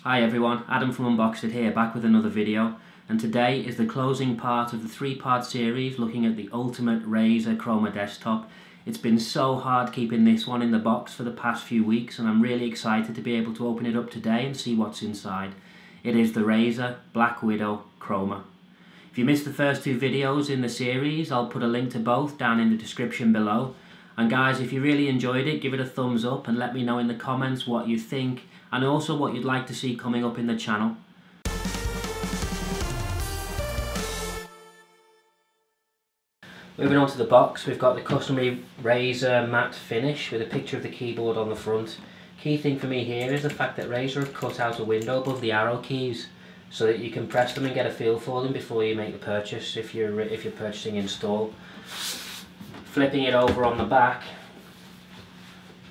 Hi everyone, Adam from UnBoxedIT here, back with another video, and today is the closing part of the three-part series looking at the ultimate Razer Chroma desktop. It's been so hard keeping this one in the box for the past few weeks, and I'm really excited to be able to open it up today and see what's inside. It is the Razer Blackwidow Chroma. If you missed the first two videos in the series, I'll put a link to both down in the description below. And guys, if you really enjoyed it, give it a thumbs up and let me know in the comments what you think and also what you'd like to see coming up in the channel. Moving on to the box, we've got the customary Razer matte finish with a picture of the keyboard on the front. Key thing for me here is the fact that Razer have cut out a window above the arrow keys so that you can press them and get a feel for them before you make the purchase if you're purchasing install. Flipping it over on the back,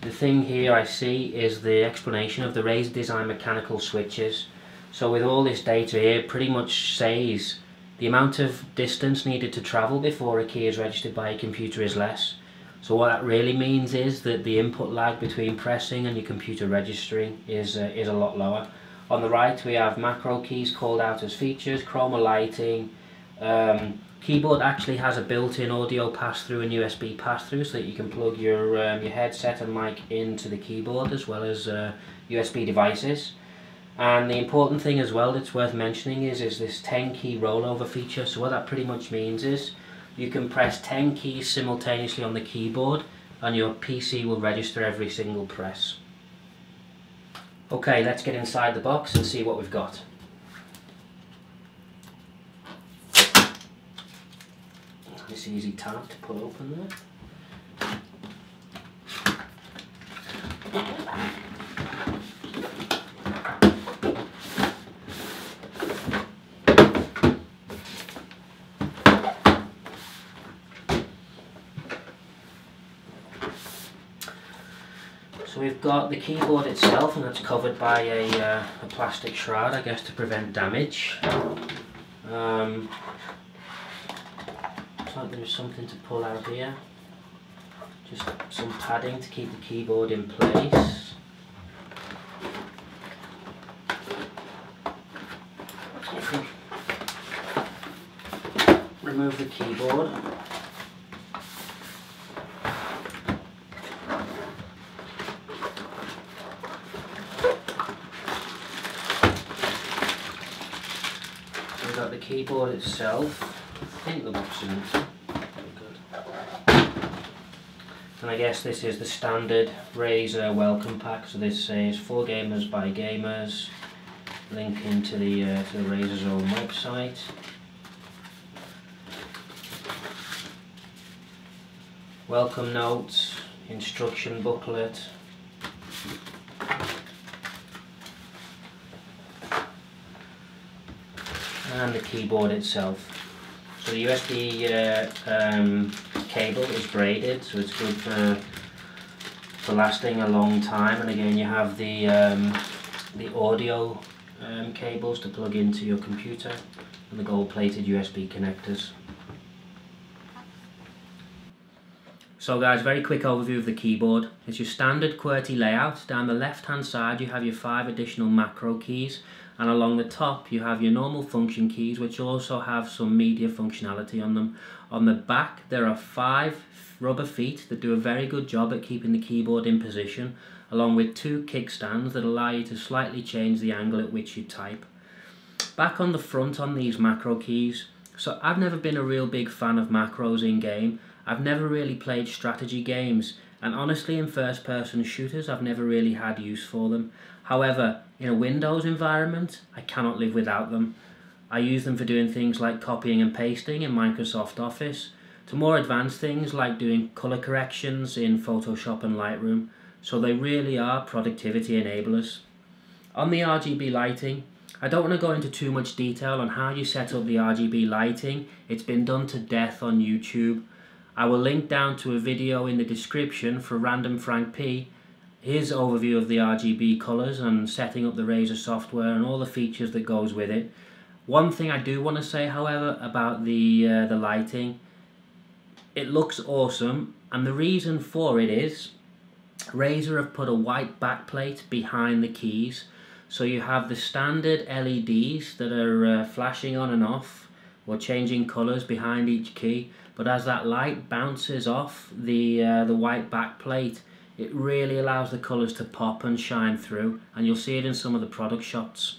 the thing here I see is the explanation of the Razer design mechanical switches. So with all this data here, it pretty much says the amount of distance needed to travel before a key is registered by a computer is less. So what that really means is that the input lag between pressing and your computer registering is a lot lower. On the right we have macro keys called out as features, chroma lighting. Keyboard actually has a built-in audio pass-through and USB pass-through so that you can plug your headset and mic into the keyboard as well as USB devices. And the important thing as well that's worth mentioning is this 10 key rollover feature. So what that pretty much means is you can press 10 keys simultaneously on the keyboard and your PC will register every single press. Okay, let's get inside the box and see what we've got. Nice easy tab to pull open there. So we've got the keyboard itself, and that's covered by a plastic shroud, I guess, to prevent damage. Looks like there's something to pull out here. Just some padding to keep the keyboard in place. If we remove the keyboard, we've got the keyboard itself. I think the box is empty. Very good. And I guess this is the standard Razer welcome pack. So this says for gamers by gamers. Link into the Razer's own website. Welcome notes, instruction booklet. And the keyboard itself. So the USB cable is braided, so it's good for lasting a long time. And again, you have the audio cables to plug into your computer and the gold-plated USB connectors. So guys, very quick overview of the keyboard. It's your standard QWERTY layout. Down the left-hand side you have your 5 additional macro keys, and along the top you have your normal function keys, which also have some media functionality on them. On the back there are 5 rubber feet that do a very good job at keeping the keyboard in position, along with 2 kickstands that allow you to slightly change the angle at which you type. Back on the front on these macro keys, so I've never been a real big fan of macros in game. I've never really played strategy games, and honestly in first person shooters I've never really had use for them. However, in a Windows environment I cannot live without them. I use them for doing things like copying and pasting in Microsoft Office, to more advanced things like doing colour corrections in Photoshop and Lightroom, so they really are productivity enablers. On the RGB lighting, I don't want to go into too much detail on how you set up the RGB lighting. It's been done to death on YouTube. I will link down to a video in the description for Randomfrankp, his overview of the RGB colours and setting up the Razer software and all the features that goes with it. One thing I do want to say, however, about the lighting, it looks awesome, and the reason for it is Razer have put a white backplate behind the keys, So you have the standard LEDs that are flashing on and off or changing colours behind each key, but as that light bounces off the white backplate, it really allows the colours to pop and shine through, and you'll see it in some of the product shots.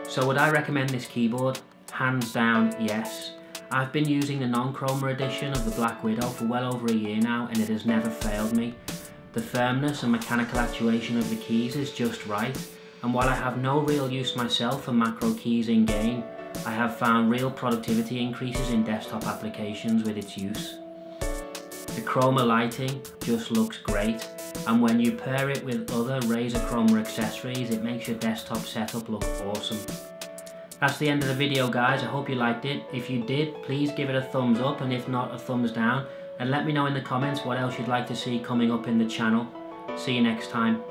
So would I recommend this keyboard? Hands down, yes. I've been using the non-chroma edition of the Blackwidow for well over a year now, and it has never failed me. The firmness and mechanical actuation of the keys is just right, and while I have no real use myself for macro keys in game, I have found real productivity increases in desktop applications with its use. The chroma lighting just looks great, and when you pair it with other Razer Chroma accessories, it makes your desktop setup look awesome. That's the end of the video, guys. I hope you liked it. If you did, please give it a thumbs up, and if not, a thumbs down, and let me know in the comments what else you'd like to see coming up in the channel. See you next time.